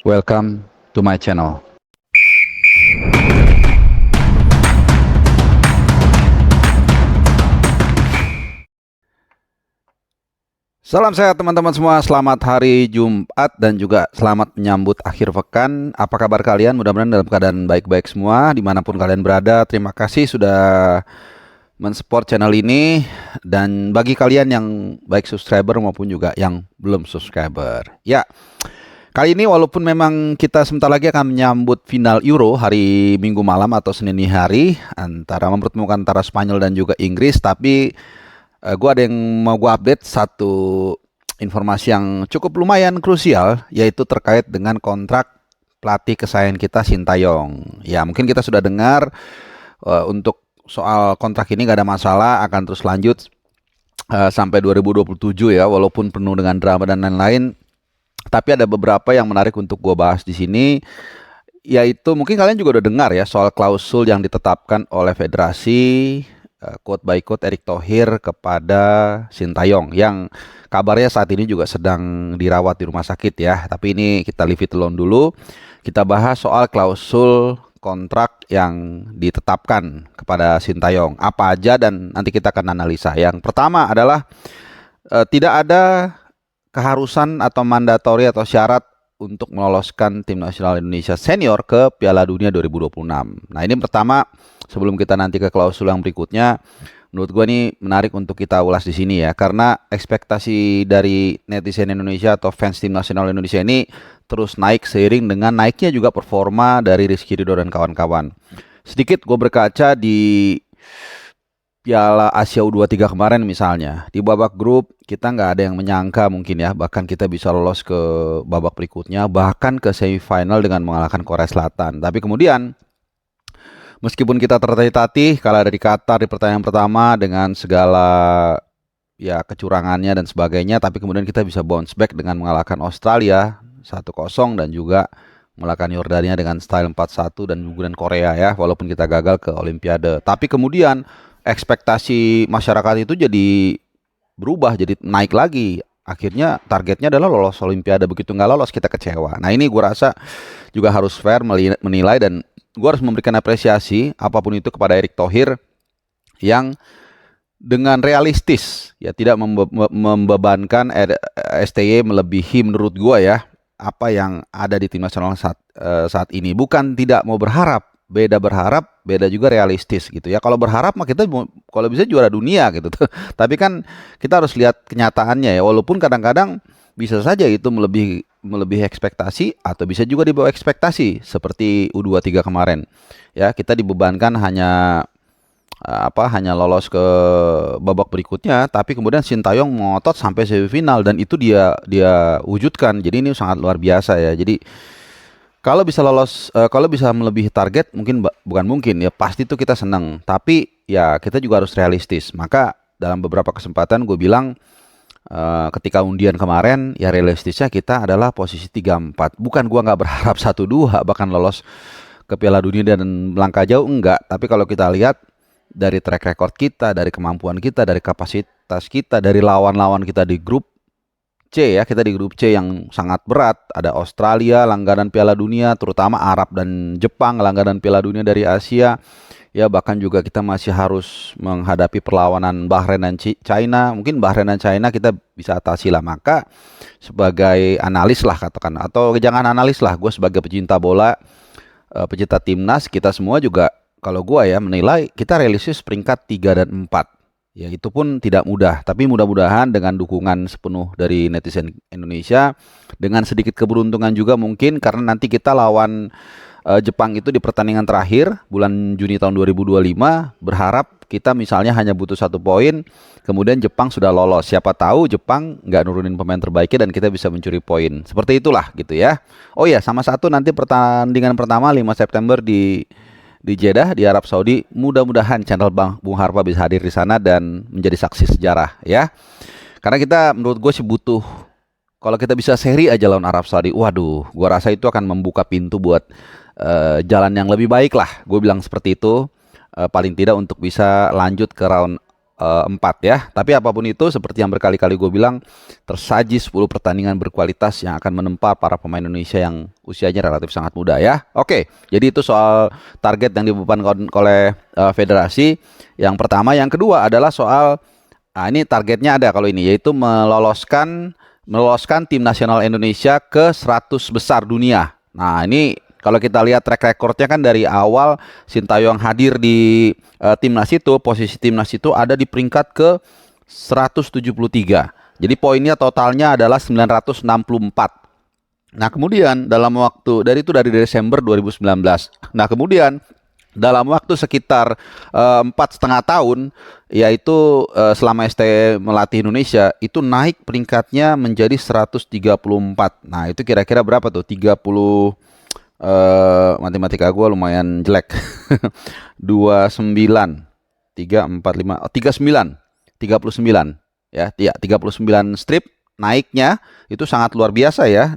Welcome to my channel. Salam sehat teman-teman semua, selamat hari Jumat dan juga selamat menyambut akhir pekan. Apa kabar kalian? Mudah-mudahan dalam keadaan baik-baik semua dimanapun kalian berada. Terima kasih sudah mensupport channel ini. Dan bagi kalian yang baik subscriber maupun juga yang belum subscriber, ya, kali ini walaupun memang kita sebentar lagi akan menyambut final Euro hari Minggu malam atau Senin hari mempertemukan antara Spanyol dan juga Inggris, tapi gue ada yang mau gue update satu informasi yang cukup lumayan krusial, yaitu terkait dengan kontrak pelatih kesayangan kita Sintayong. Ya, mungkin kita sudah dengar untuk soal kontrak ini gak ada masalah, akan terus lanjut sampai 2027 ya, walaupun penuh dengan drama dan lain-lain. Tapi ada beberapa yang menarik untuk gue bahas di sini, yaitu mungkin kalian juga udah dengar ya soal klausul yang ditetapkan oleh federasi, quote by quote Erick Thohir kepada Sintayong, yang kabarnya saat ini juga sedang dirawat di rumah sakit ya. Tapi ini kita leave it alone dulu. Kita bahas soal klausul kontrak yang ditetapkan kepada Sintayong apa aja, dan nanti kita akan analisa. Yang pertama adalah tidak ada keharusan atau mandatori atau syarat untuk meloloskan tim nasional Indonesia senior ke Piala Dunia 2026. Nah, ini pertama, sebelum kita nanti ke klausul yang berikutnya, menurut gue ini menarik untuk kita ulas di sini ya, karena ekspektasi dari netizen Indonesia atau fans tim nasional Indonesia ini terus naik seiring dengan naiknya juga performa dari Rizky Ridho dan kawan-kawan. Sedikit gue berkaca di Piala Asia U23 kemarin misalnya, di babak grup kita nggak ada yang menyangka mungkin ya, bahkan kita bisa lolos ke babak berikutnya, bahkan ke semifinal dengan mengalahkan Korea Selatan. Tapi kemudian meskipun kita tertatih-tatih kalah dari Qatar di pertandingan pertama dengan segala ya kecurangannya dan sebagainya, tapi kemudian kita bisa bounce back dengan mengalahkan Australia 1-0 dan juga mengalahkan Yordania dengan style 4-1 dan kemudian Korea ya, walaupun kita gagal ke Olimpiade. Tapi kemudian ekspektasi masyarakat itu jadi berubah, jadi naik lagi. Akhirnya targetnya adalah lolos Olimpiade. Begitu nggak lolos kita kecewa. Nah, ini gue rasa juga harus fair menilai, dan gue harus memberikan apresiasi apapun itu kepada Erick Thohir yang dengan realistis ya, tidak membebankan STY melebihi menurut gue ya apa yang ada di tim nasional saat ini. Bukan tidak mau berharap, beda berharap, beda juga realistis gitu ya. Kalau berharap mah kita kalau bisa juara dunia gitu tuh. Tapi kan kita harus lihat kenyataannya ya. Walaupun kadang-kadang bisa saja itu melebihi ekspektasi atau bisa juga di bawah ekspektasi seperti U23 kemarin. Ya, kita dibebankan hanya lolos ke babak berikutnya, tapi kemudian Sintayong ngotot sampai semifinal dan itu dia wujudkan. Jadi ini sangat luar biasa ya. Jadi kalau bisa lolos, kalau bisa melebihi target, bukan mungkin ya, pasti itu kita senang. Tapi ya kita juga harus realistis. Maka dalam beberapa kesempatan gue bilang ketika undian kemarin ya realistisnya kita adalah posisi 3-4. Bukan gue nggak berharap 1-2 bahkan lolos ke Piala Dunia dan melangkah jauh, enggak. Tapi kalau kita lihat dari track record kita, dari kemampuan kita, dari kapasitas kita, dari lawan-lawan kita di grup C ya, kita di grup C yang sangat berat. Ada Australia, langganan Piala Dunia, terutama Arab dan Jepang, langganan Piala Dunia dari Asia. Ya, bahkan juga kita masih harus menghadapi perlawanan Bahrain dan China. Mungkin Bahrain dan China kita bisa atasi lah. Maka sebagai analis lah katakan, atau jangan analis lah, gue sebagai pecinta bola, pecinta timnas, kita semua juga, kalau gue ya menilai kita realistis peringkat 3 dan 4. Ya, itu pun tidak mudah, tapi mudah-mudahan dengan dukungan sepenuh dari netizen Indonesia, dengan sedikit keberuntungan juga mungkin, karena nanti kita lawan Jepang itu di pertandingan terakhir bulan Juni tahun 2025. Berharap kita misalnya hanya butuh 1 poin, kemudian Jepang sudah lolos. Siapa tahu Jepang nggak nurunin pemain terbaiknya dan kita bisa mencuri poin. Seperti itulah gitu ya. Oh ya, sama satu nanti pertandingan pertama 5 September di Jeddah di Arab Saudi. Mudah-mudahan channel Bung Harpa bisa hadir di sana dan menjadi saksi sejarah ya. Karena kita, menurut gue sih butuh, kalau kita bisa seri aja lawan Arab Saudi, waduh, gue rasa itu akan membuka pintu buat jalan yang lebih baik lah. Gue bilang seperti itu, paling tidak untuk bisa lanjut ke round 4 ya. Tapi apapun itu, seperti yang berkali-kali gue bilang, tersaji 10 pertandingan berkualitas yang akan menempa para pemain Indonesia yang usianya relatif sangat muda ya. Oke, jadi itu soal target yang dibebankan oleh federasi. Yang pertama, yang kedua adalah soal ini targetnya ada kalau ini, yaitu meloloskan tim nasional Indonesia ke 100 besar dunia. Nah, ini kalau kita lihat track recordnya kan dari awal Sintayong hadir di timnas itu, posisi timnas itu ada di peringkat ke 173. Jadi poinnya totalnya adalah 964. Nah, kemudian dari Desember 2019. Nah, kemudian dalam waktu sekitar 4,5 tahun, yaitu selama ST melatih Indonesia, itu naik peringkatnya menjadi 134. Nah, itu kira-kira berapa tuh? 30, matematika gue lumayan jelek. 29, 3, 4, 5, 39 ya, 39 strip naiknya itu sangat luar biasa ya,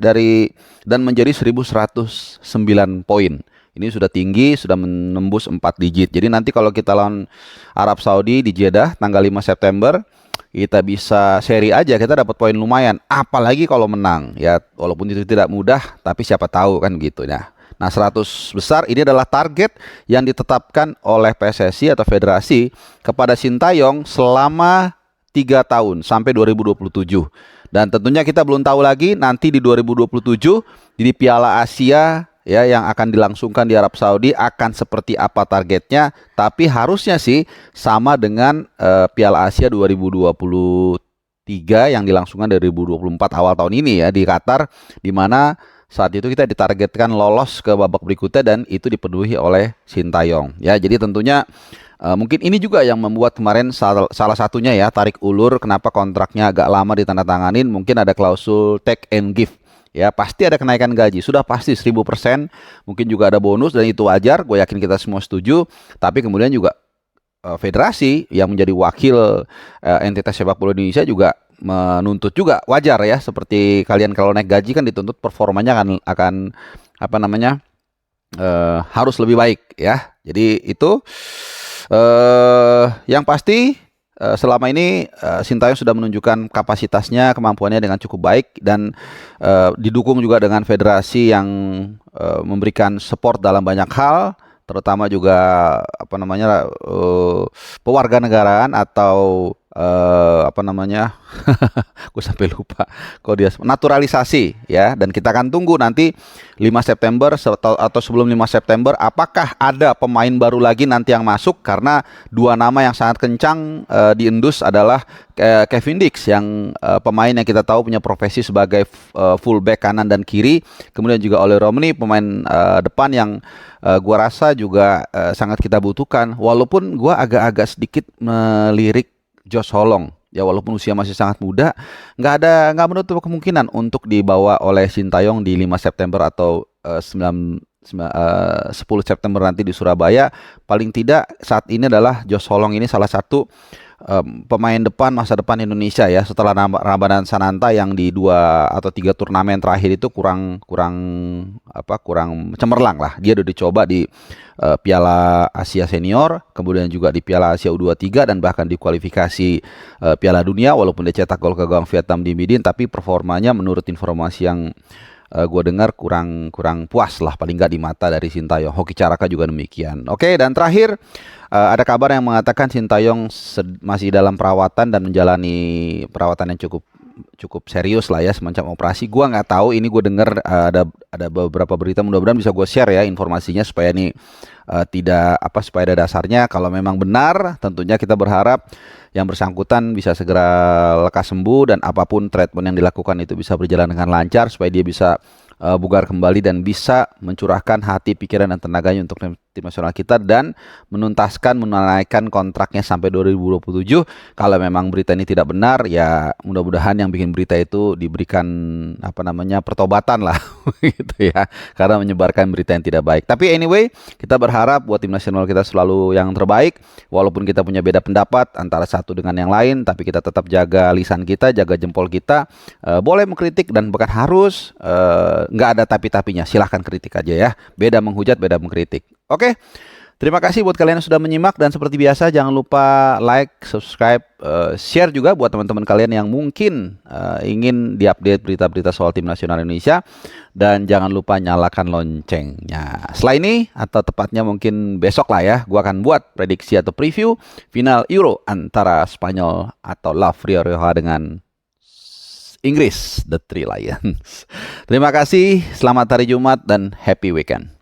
dan menjadi 1109 poin. Ini sudah tinggi, sudah menembus 4 digit. Jadi nanti kalau kita lawan Arab Saudi di Jeddah tanggal 5 September, kita bisa seri aja, kita dapat poin lumayan. Apalagi kalau menang ya, walaupun itu tidak mudah, tapi siapa tahu kan gitu ya. Nah, 100 besar ini adalah target yang ditetapkan oleh PSSI atau federasi kepada Sintayong selama 3 tahun sampai 2027. Dan tentunya kita belum tahu lagi nanti di 2027 di Piala Asia ya yang akan dilangsungkan di Arab Saudi akan seperti apa targetnya, tapi harusnya sih sama dengan Piala Asia 2023 yang dilangsungkan dari 2024 awal tahun ini ya di Qatar, di mana saat itu kita ditargetkan lolos ke babak berikutnya dan itu dipenuhi oleh Sintayong. Ya, jadi tentunya mungkin ini juga yang membuat kemarin salah satunya ya tarik ulur kenapa kontraknya agak lama ditandatanganin, mungkin ada klausul take and give. Ya, pasti ada kenaikan gaji, sudah pasti 1000%, mungkin juga ada bonus dan itu wajar, gue yakin kita semua setuju. Tapi kemudian juga federasi yang menjadi wakil entitas sepak bola Indonesia juga menuntut juga, wajar ya, seperti kalian kalau naik gaji kan dituntut performanya akan apa namanya harus lebih baik ya. Jadi itu yang pasti selama ini Sintayong sudah menunjukkan kapasitasnya, kemampuannya dengan cukup baik dan didukung juga dengan federasi yang memberikan support dalam banyak hal, terutama juga pewarganegaraan atau gue sampai lupa kalau dia naturalisasi ya. Dan kita akan tunggu nanti 5 September atau sebelum 5 September apakah ada pemain baru lagi nanti yang masuk, karena 2 nama yang sangat kencang diendus adalah Kevin Dix yang pemain yang kita tahu punya profesi sebagai fullback kanan dan kiri, kemudian juga Oleh Romney pemain depan yang gua rasa juga sangat kita butuhkan, walaupun gua agak-agak sedikit melirik Josh Holong ya, walaupun usia masih sangat muda, nggak menutup kemungkinan untuk dibawa oleh Sintayong di 5 September atau 10 September nanti di Surabaya. Paling tidak saat ini adalah Josh Holong ini salah satu pemain depan masa depan Indonesia ya, setelah Ramadan Sananta yang di 2 atau 3 turnamen terakhir itu kurang cemerlang lah. Dia udah dicoba di Piala Asia Senior, kemudian juga di Piala Asia U23 dan bahkan di kualifikasi Piala Dunia, walaupun dia cetak gol ke gawang Vietnam di Midin, tapi performanya menurut informasi yang gue dengar kurang puas lah, paling nggak di mata dari Sintayong. Hoki Caraka juga demikian. Oke, dan terakhir ada kabar yang mengatakan Sintayong masih dalam perawatan dan menjalani perawatan yang cukup serius lah ya, semacam operasi. Gua nggak tahu, ini gue dengar ada beberapa berita, mudah-mudahan bisa gue share ya informasinya supaya ini supaya ada dasarnya. Kalau memang benar, tentunya kita berharap yang bersangkutan bisa segera lekas sembuh dan apapun treatment yang dilakukan itu bisa berjalan dengan lancar supaya dia bisa bugar kembali dan bisa mencurahkan hati, pikiran dan tenaganya untuk tim nasional kita dan menunaikan kontraknya sampai 2027. Kalau memang berita ini tidak benar, ya mudah-mudahan yang bikin berita itu diberikan pertobatan lah gitu ya, karena menyebarkan berita yang tidak baik. Tapi anyway, kita berharap buat tim nasional kita selalu yang terbaik, walaupun kita punya beda pendapat antara satu dengan yang lain, tapi kita tetap jaga lisan kita, jaga jempol kita. Boleh mengkritik dan bahkan harus nggak ada tapi-tapinya, silahkan kritik aja ya. Beda menghujat, beda mengkritik. Oke, Terima kasih buat kalian yang sudah menyimak dan seperti biasa jangan lupa like, subscribe, share juga buat teman-teman kalian yang mungkin ingin diupdate berita-berita soal tim nasional Indonesia dan jangan lupa nyalakan loncengnya. Setelah ini atau tepatnya mungkin besok lah ya, gua akan buat prediksi atau preview final Euro antara Spanyol atau La Rioja dengan Inggris, The Three Lions. Terima kasih, selamat hari Jumat dan happy weekend.